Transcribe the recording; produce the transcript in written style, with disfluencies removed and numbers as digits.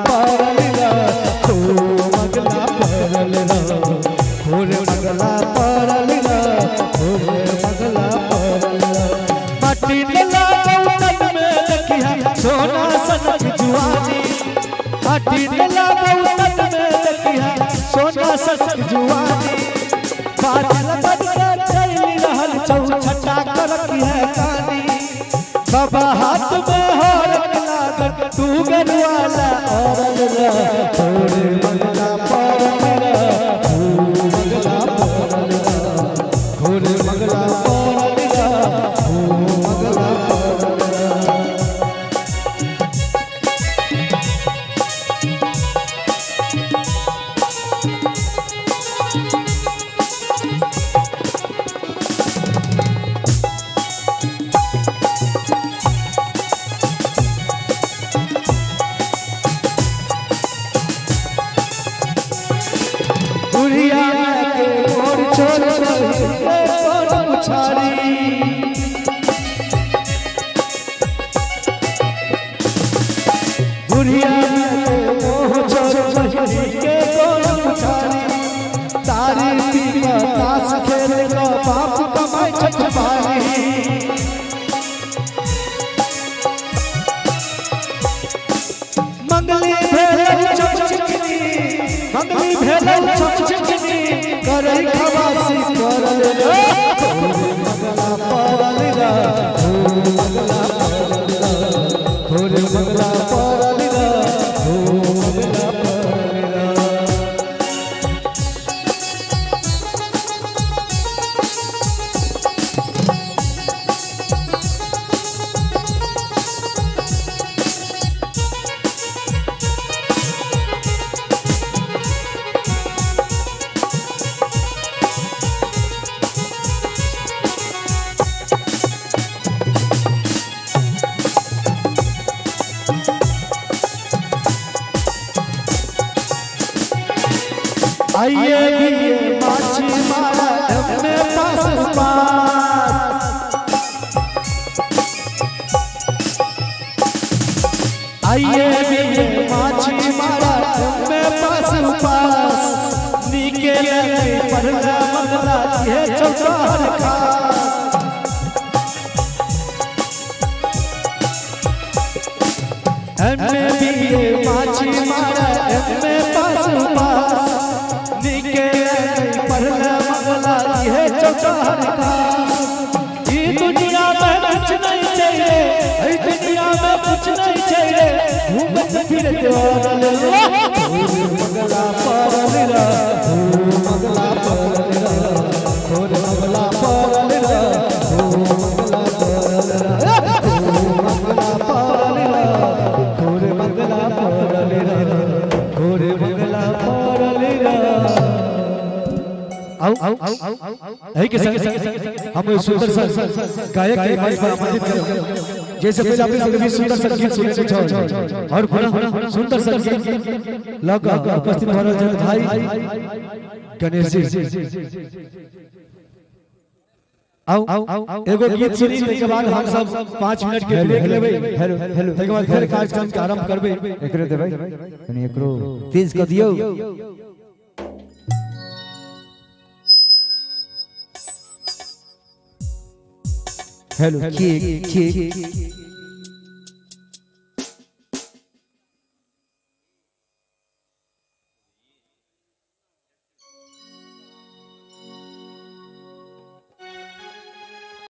परल तू मगला परल घोर मगला परल घोर मगला परल माटी लला तन में देखिया सोना सनक जुआनी माटी लला तन में देखिया सोना सनक जुआनी बादल बदल चली रहल चौछटा करकी है कानी बाबा हाथ में हरक लागत तू गरवाला औरल घोर मगला परल मगला परल घोर मगला परल मगला परल बुढ़िया के गोर छोड़ गोर पुछारी बुढ़िया के मोह छोड़ के गोर पुछारी तारी पीवा तास खेले का बाप कमाई छठबारी मंगली भेल चचकनी मंगली भेल चचकनी करे खवासी करल मगला परल घोर मगला परल मगला परल आइए भी माछी मारा हमने पास आइए भी माछी मारा हमने पास नीके लगे परला मगला ये चौकार खा हमने भी माछी मारा हमने पास ये चौकार का ये दुनिया में कुछ नहीं चाहिए इस दुनिया में कुछ नहीं चाहिए घूमत फिरते मगला परल मगला परल घोर मगला परल मगला परल घोर मगला परल घोर मगला परल आओ यही के संग हम सुंदर सा गायक के माइक पर आमंत्रित करें जैसे पहले आपने सभी सुंदर सा गीत सुने थे और पुनः सुंदर सा गीत लगा उपस्थित हो रहे भाई गणेश जी आओ एगो गीत सुनी के बाद हम सब 5 मिनट के ब्रेक लेबै हेलो हेलो के बाद फिर कार्यक्रम के आरंभ करबै एकरो देबै कनी एकरो तेज क दियौ हेलो ठीक ठीक